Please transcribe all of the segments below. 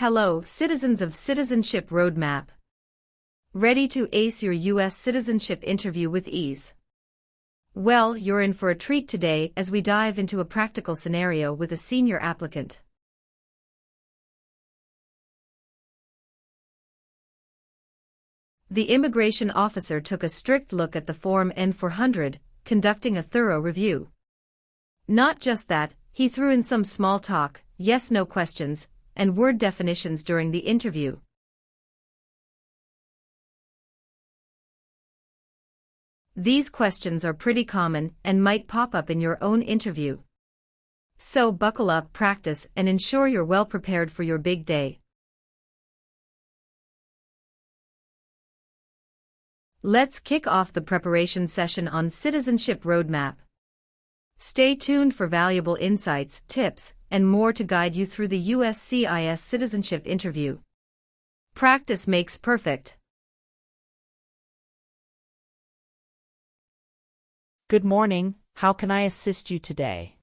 Hello, citizens of Citizenship Roadmap. Ready to ace your U.S. citizenship interview with ease? Well, you're in for a treat today as we dive into a practical scenario with a senior applicant. The immigration officer took a strict look at the form N-400, conducting a thorough review. Not just that, he threw in some small talk, yes-no questions, and word definitions during the interview. These questions are pretty common and might pop up in your own interview. So buckle up, practice, and ensure you're well prepared for your big day. Let's kick off the preparation session on Citizenship Roadmap. Stay tuned for valuable insights, tips, and more to guide you through the USCIS citizenship interview. Practice makes perfect. Good morning, how can I assist you today?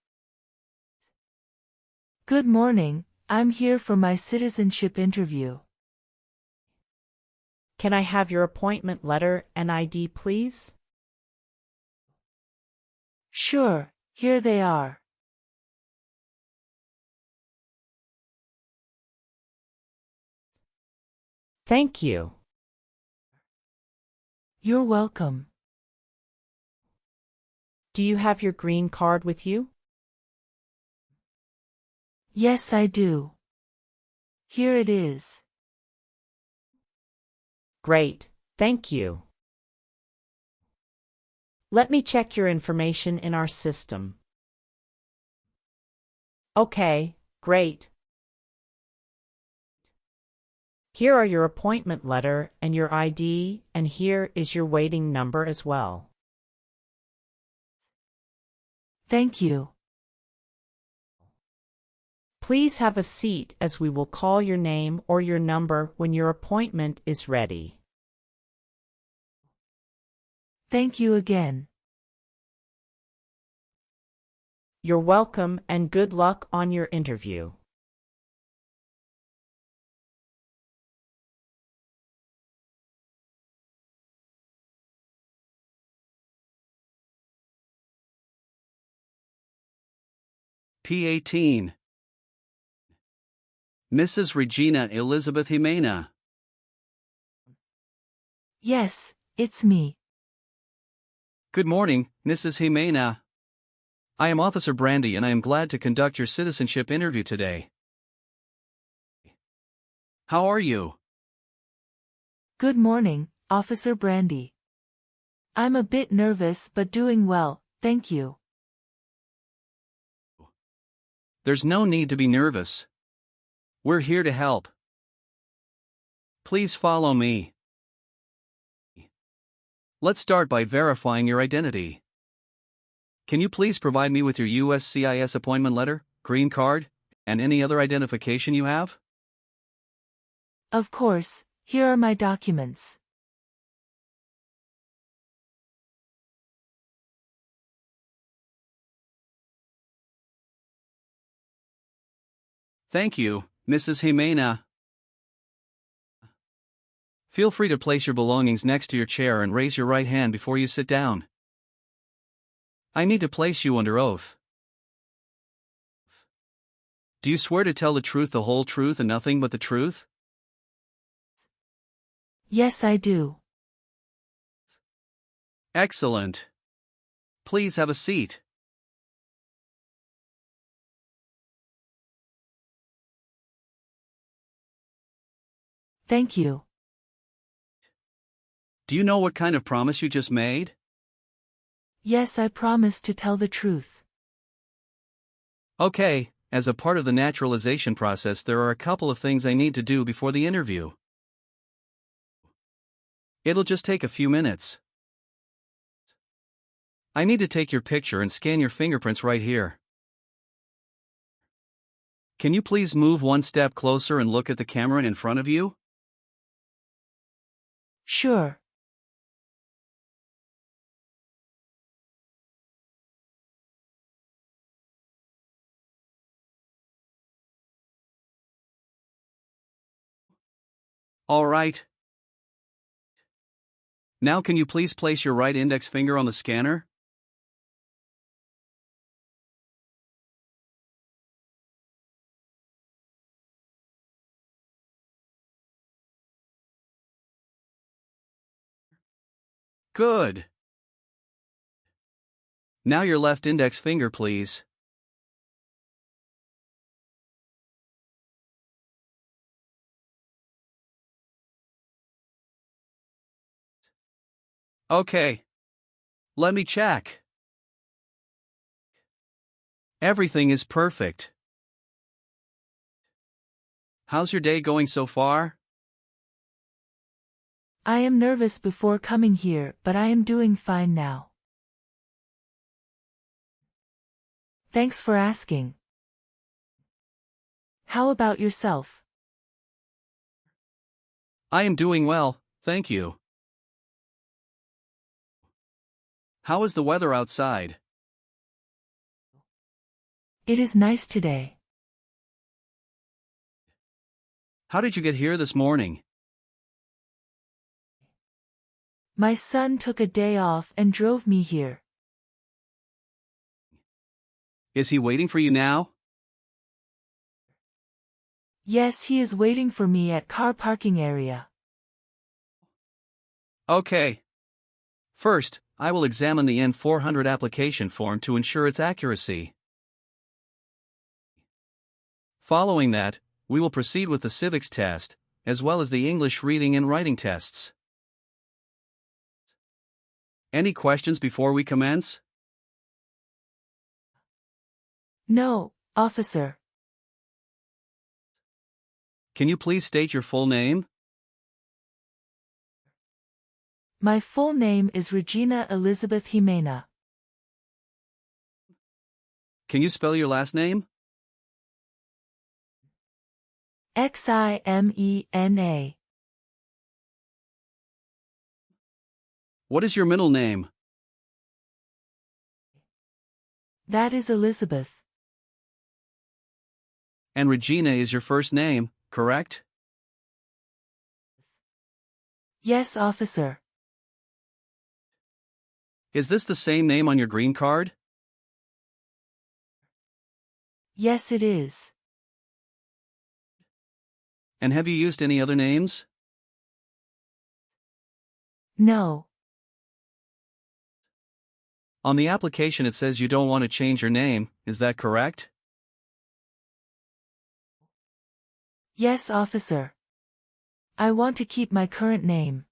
Good morning, I'm here for my citizenship interview. Can I have your appointment letter and ID, please? Sure, here they are. Thank you. You're welcome. Do you have your green card with you? Yes, I do. Here it is. Great, thank you. Let me check your information in our system. Okay, great. Here are your appointment letter and your ID, and here is your waiting number as well. Thank you. Please have a seat as we will call your name or your number when your appointment is ready. Thank you again. You're welcome and good luck on your interview. P18. Mrs. Regina Elizabeth Ximena. Yes, it's me. Good morning, Mrs. Ximena. I am Officer Brandy and I am glad to conduct your citizenship interview today. How are you? Good morning, Officer Brandy. I'm a bit nervous but doing well, thank you. There's no need to be nervous. We're here to help. Please follow me. Let's start by verifying your identity. Can you please provide me with your USCIS appointment letter, green card, and any other identification you have? Of course, here are my documents. Thank you, Mrs. Ximena. Feel free to place your belongings next to your chair and raise your right hand before you sit down. I need to place you under oath. Do you swear to tell the truth, the whole truth, and nothing but the truth? Yes, I do. Excellent. Please have a seat. Thank you. Do you know what kind of promise you just made? Yes, I promise to tell the truth. Okay, as a part of the naturalization process, there are a couple of things I need to do before the interview. It'll just take a few minutes. I need to take your picture and scan your fingerprints right here. Can you please move one step closer and look at the camera in front of you? Sure. All right. Now can you please place your right index finger on the scanner? Good. Now your left index finger, please. Okay. Let me check. Everything is perfect. How's your day going so far? I am nervous before coming here, but I am doing fine now. Thanks for asking. How about yourself? I am doing well, thank you. How is the weather outside? It is nice today. How did you get here this morning? My son took a day off and drove me here. Is he waiting for you now? Yes, he is waiting for me at car parking area. Okay. First, I will examine the N-400 application form to ensure its accuracy. Following that, we will proceed with the civics test, as well as the English reading and writing tests. Any questions before we commence? No, officer. Can you please state your full name? My full name is Regina Elizabeth Ximena. Can you spell your last name? Ximena. What is your middle name? That is Elizabeth. And Regina is your first name, correct? Yes, officer. Is this the same name on your green card? Yes, it is. And have you used any other names? No. On the application it says you don't want to change your name, is that correct? Yes, officer. I want to keep my current name.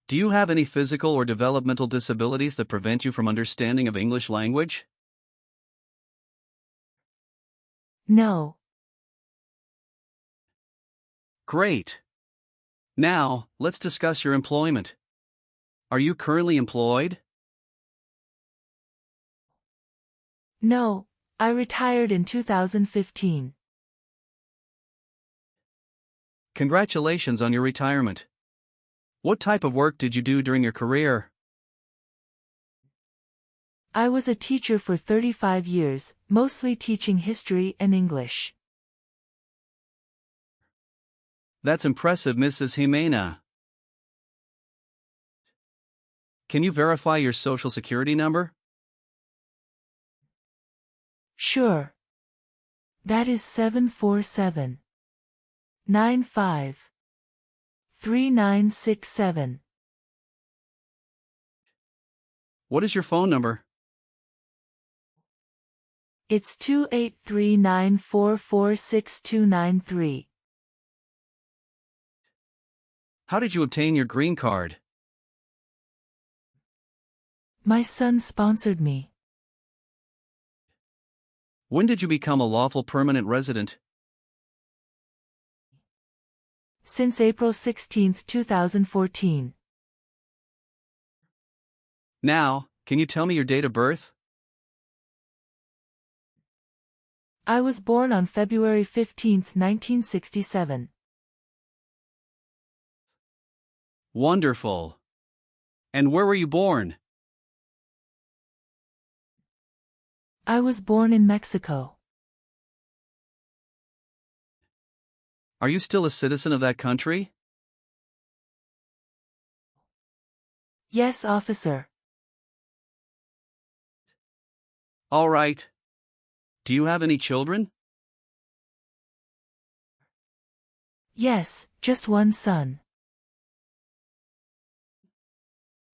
Do you have any physical or developmental disabilities that prevent you from understanding of English language? No. Great. Now, let's discuss your employment. Are you currently employed? No, I retired in 2015. Congratulations on your retirement. What type of work did you do during your career? I was a teacher for 35 years, mostly teaching history and English. That's impressive, Mrs. Ximena. Can you verify your social security number? Sure. That is 747-95-3967. What is your phone number? It's 283-944-6293. How did you obtain your green card? My son sponsored me. When did you become a lawful permanent resident? Since April 16, 2014. Now, can you tell me your date of birth? I was born on February 15, 1967. Wonderful. And where were you born? I was born in Mexico. Are you still a citizen of that country? Yes, officer. All right. Do you have any children? Yes, just one son.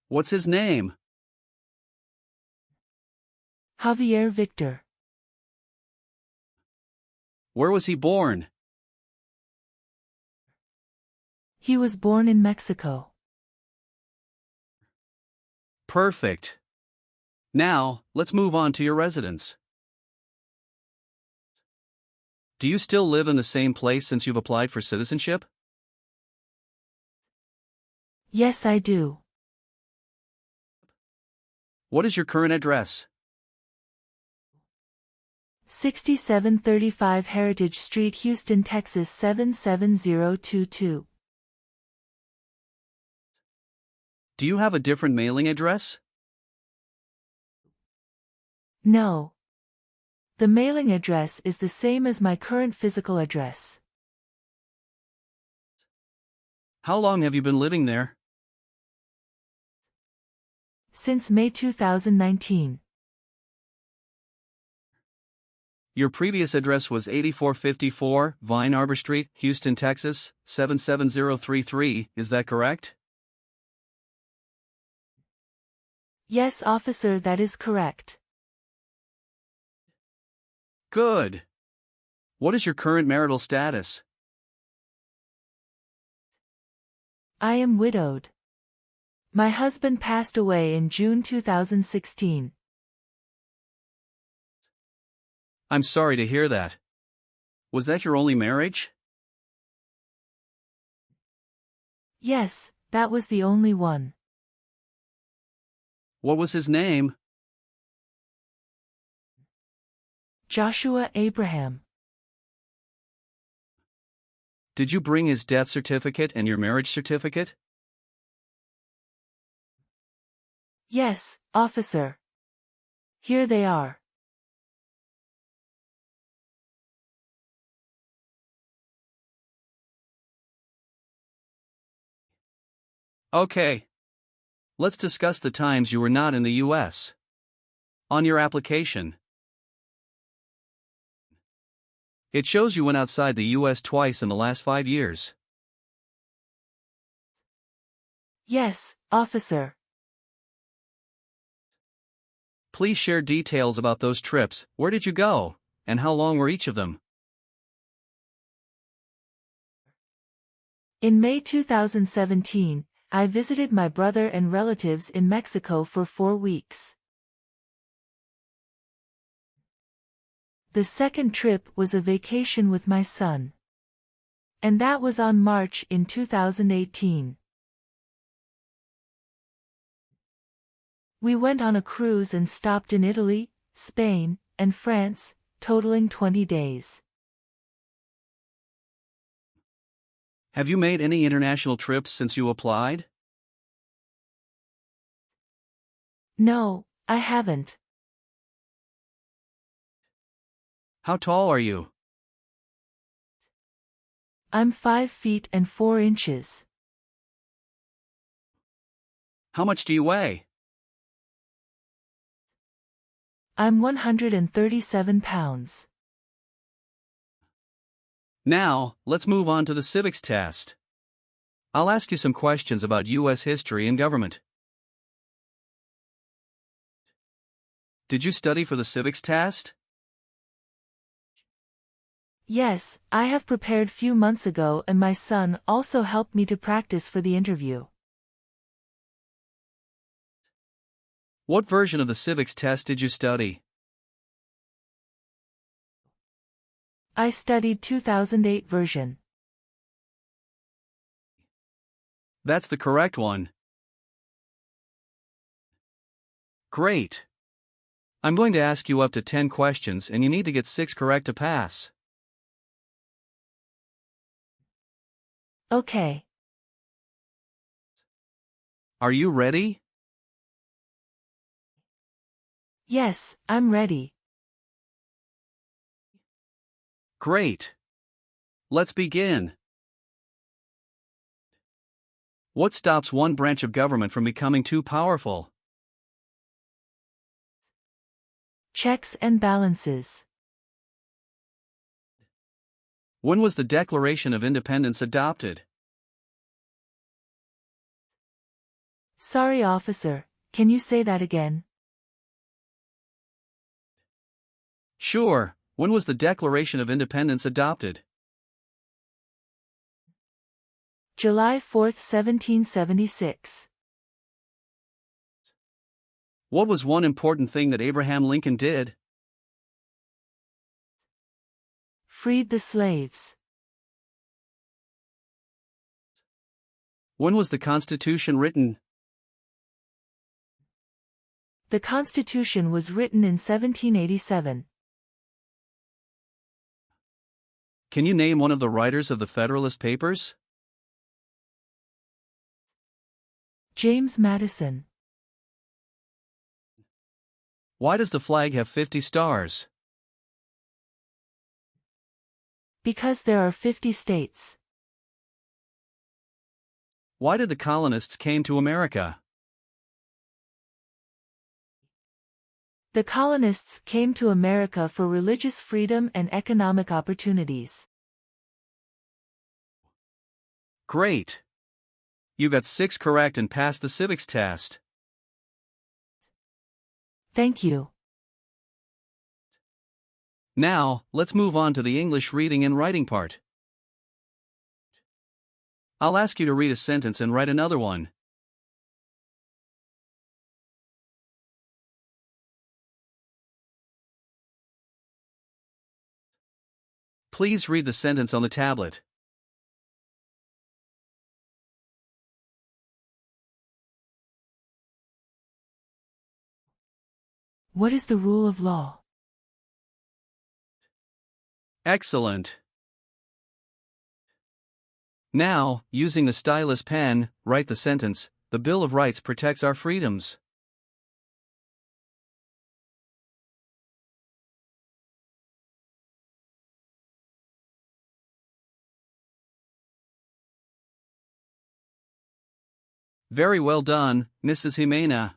What's his name? Javier Victor. Where was he born? He was born in Mexico. Perfect. Now, let's move on to your residence. Do you still live in the same place since you've applied for citizenship? Yes, I do. What is your current address? 6735 Heritage Street, Houston, Texas 77022. Do you have a different mailing address? No. The mailing address is the same as my current physical address. How long have you been living there? Since May 2019. Your previous address was 8454 Vine Arbor Street, Houston, Texas, 77033, is that correct? Yes, officer, that is correct. Good. What is your current marital status? I am widowed. My husband passed away in June 2016. I'm sorry to hear that. Was that your only marriage? Yes, that was the only one. What was his name? Joshua Abraham. Did you bring his death certificate and your marriage certificate? Yes, officer. Here they are. Okay. Let's discuss the times you were not in the U.S. On your application, it shows you went outside the U.S. twice in the last 5 years. Yes, officer. Please share details about those trips. Where did you go, and how long were each of them? In May 2017, I visited my brother and relatives in Mexico for 4 weeks. The second trip was a vacation with my son. And that was on March in 2018. We went on a cruise and stopped in Italy, Spain, and France, totaling 20 days. Have you made any international trips since you applied? No, I haven't. How tall are you? I'm 5 feet and 4 inches. How much do you weigh? I'm 137 pounds. Now, let's move on to the civics test. I'll ask you some questions about U.S. history and government. Did you study for the civics test? Yes, I have prepared few months ago and my son also helped me to practice for the interview. What version of the civics test did you study? I studied 2008 version. That's the correct one. Great. I'm going to ask you up to 10 questions and you need to get 6 correct to pass. Okay. Are you ready? Yes, I'm ready. Great. let's begin. What stops one branch of government from becoming too powerful? Checks and balances. When was the Declaration of Independence adopted? Sorry, officer, can you say that again? Sure, when was the Declaration of Independence adopted? July 4, 1776. What was one important thing that Abraham Lincoln did? Freed the slaves. When was the Constitution written? The Constitution was written in 1787. Can you name one of the writers of the Federalist Papers? James Madison. Why does the flag have 50 stars? Because there are 50 states. Why did the colonists came to America? The colonists came to America for religious freedom and economic opportunities. Great! You got 6 correct and passed the civics test. Thank you. Now, let's move on to the English reading and writing part. I'll ask you to read a sentence and write another one. Please read the sentence on the tablet. What is the rule of law? Excellent. Now, using the stylus pen, write the sentence, "The Bill of Rights protects our freedoms." Very well done, Mrs. Ximena.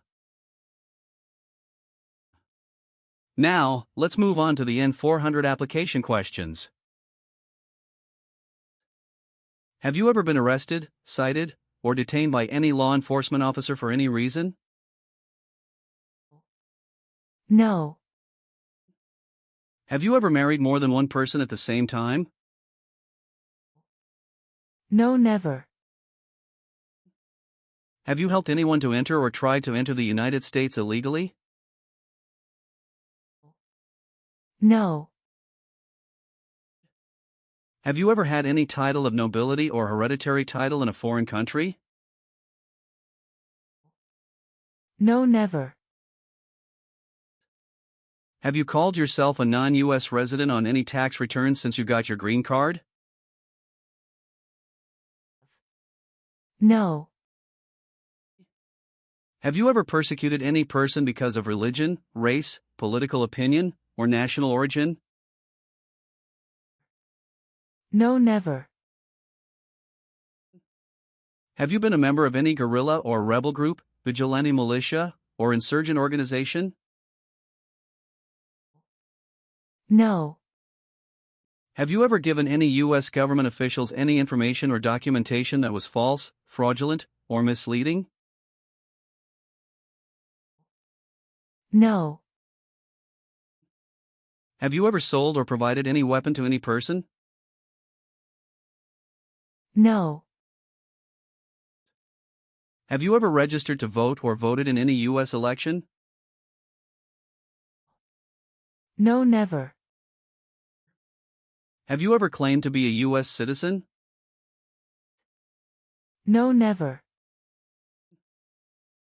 Now, let's move on to the N-400 application questions. Have you ever been arrested, cited, or detained by any law enforcement officer for any reason? No. Have you ever married more than one person at the same time? No, never. Have you helped anyone to enter or tried to enter the United States illegally? No. Have you ever had any title of nobility or hereditary title in a foreign country? No, never. Have you called yourself a non-U.S. resident on any tax returns since you got your green card? No. Have you ever persecuted any person because of religion, race, political opinion, or national origin? No, never. Have you been a member of any guerrilla or rebel group, vigilante militia, or insurgent organization? No. Have you ever given any U.S. government officials any information or documentation that was false, fraudulent, or misleading? No. Have you ever sold or provided any weapon to any person? No. Have you ever registered to vote or voted in any U.S. election? No, never. Have you ever claimed to be a U.S. citizen? No, never.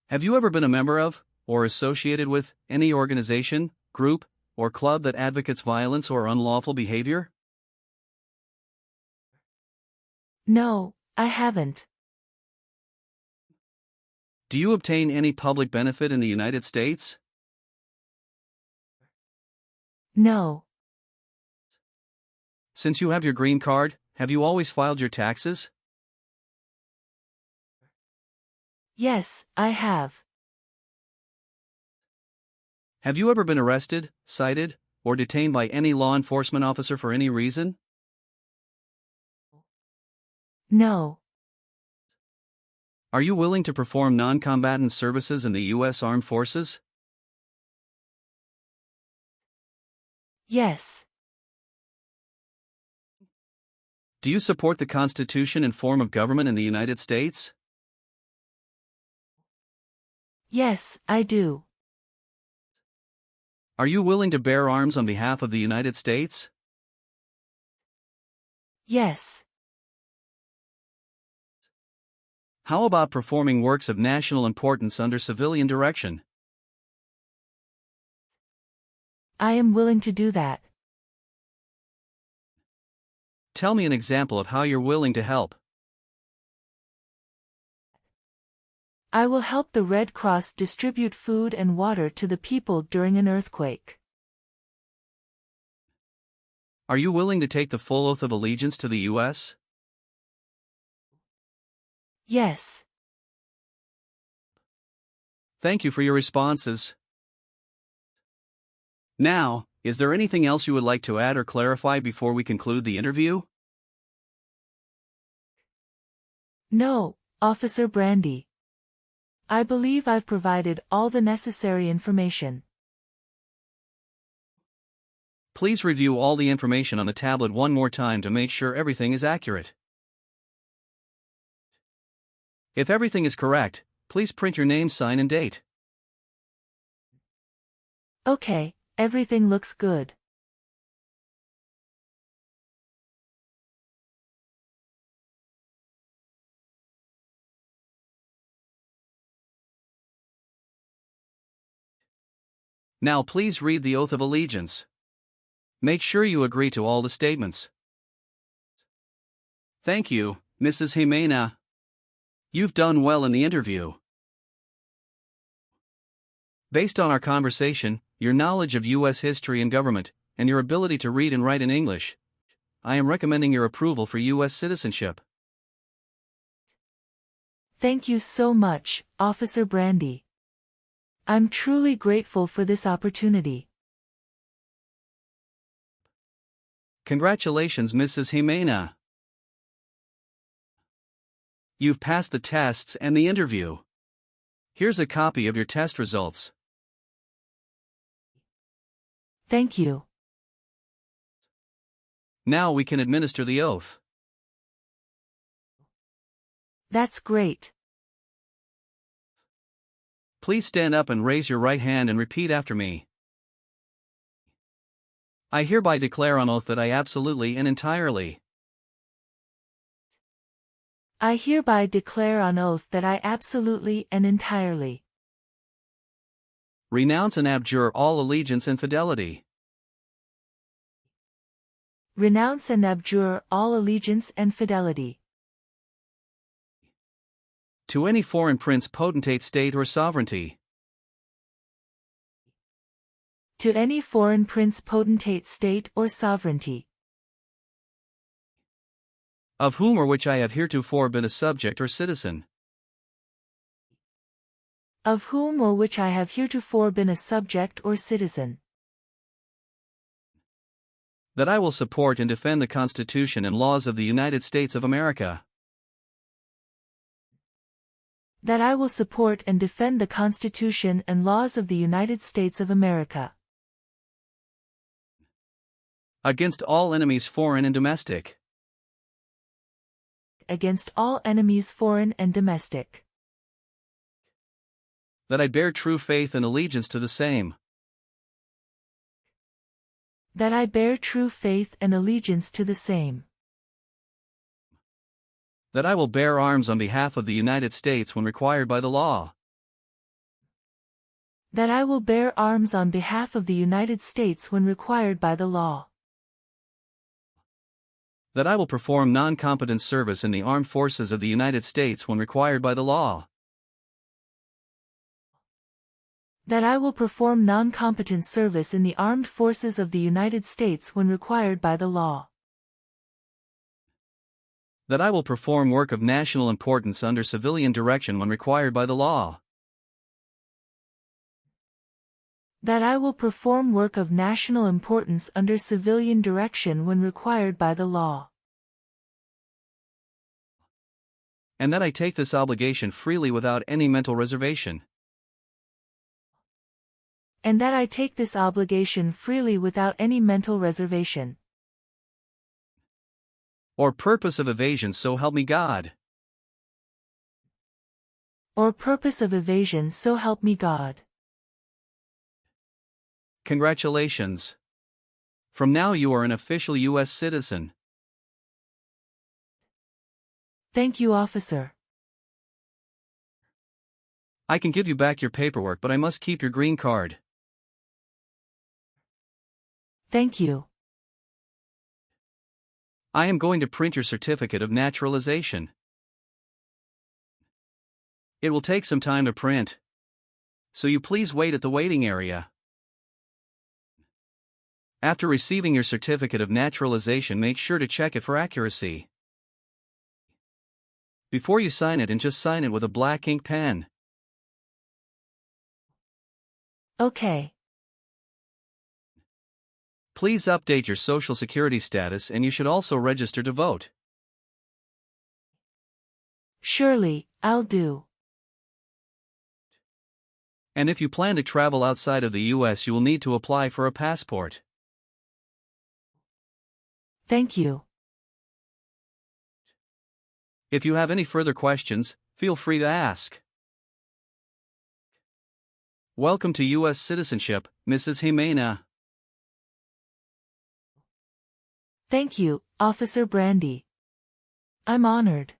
Have you ever been a member of, or associated with, any organization, group, or club that advocates violence or unlawful behavior? No, I haven't. Do you obtain any public benefit in the United States? No. Since you have your green card, have you always filed your taxes? Yes, I have. Have you ever been arrested, cited, or detained by any law enforcement officer for any reason? No. Are you willing to perform non-combatant services in the U.S. Armed Forces? Yes. Do you support the Constitution and form of government in the United States? Yes, I do. Are you willing to bear arms on behalf of the United States? Yes. How about performing works of national importance under civilian direction? I am willing to do that. Tell me an example of how you're willing to help. I will help the Red Cross distribute food and water to the people during an earthquake. Are you willing to take the full oath of allegiance to the U.S.? Yes. Thank you for your responses. Now, is there anything else you would like to add or clarify before we conclude the interview? No, Officer Brandy. I believe I've provided all the necessary information. Please review all the information on the tablet one more time to make sure everything is accurate. If everything is correct, please print your name, sign, and date. Okay, everything looks good. Now please read the oath of allegiance. Make sure you agree to all the statements. Thank you, Mrs. Ximena. You've done well in the interview. Based on our conversation, your knowledge of U.S. history and government, and your ability to read and write in English, I am recommending your approval for U.S. citizenship. Thank you so much, Officer Brandy. I'm truly grateful for this opportunity. Congratulations, Mrs. Ximena. You've passed the tests and the interview. Here's a copy of your test results. Thank you. Now we can administer the oath. That's great. Please stand up and raise your right hand and repeat after me. I hereby declare on oath that I absolutely and entirely I hereby declare on oath that I absolutely and entirely renounce and abjure all allegiance and fidelity renounce and abjure all allegiance and fidelity to any foreign prince, potentate, state, or sovereignty, to any foreign prince, potentate, state, or sovereignty, of whom or which I have heretofore been a subject or citizen, of whom or which I have heretofore been a subject or citizen, that I will support and defend the Constitution and laws of the United States of America, that I will support and defend the Constitution and laws of the United States of America, against all enemies, foreign and domestic, against all enemies, foreign and domestic, that I bear true faith and allegiance to the same, that I bear true faith and allegiance to the same, that I will bear arms on behalf of the United States when required by the law, that I will bear arms on behalf of the United States when required by the law, that I will perform non-combatant service in the armed forces of the United States when required by the law, that I will perform non-combatant service in the armed forces of the United States when required by the law, That I will perform work of national importance under civilian direction when required by the law. That I will perform work of national importance under civilian direction when required by the law. And that I take this obligation freely without any mental reservation. And that I take this obligation freely without any mental reservation. Or purpose of evasion, so help me God. Or purpose of evasion, so help me God. Congratulations. From now you are an official U.S. citizen. Thank you, officer. I can give you back your paperwork, but I must keep your green card. Thank you. I am going to print your certificate of naturalization. It will take some time to print, so you please wait at the waiting area. After receiving your certificate of naturalization, make sure to check it for accuracy. Before you sign it, and just sign it with a black ink pen. Okay. Please update your social security status, and you should also register to vote. Surely, I'll do. And if you plan to travel outside of the U.S., you will need to apply for a passport. Thank you. If you have any further questions, feel free to ask. Welcome to U.S. citizenship, Mrs. Ximena. Thank you, Officer Brandy. I'm honored.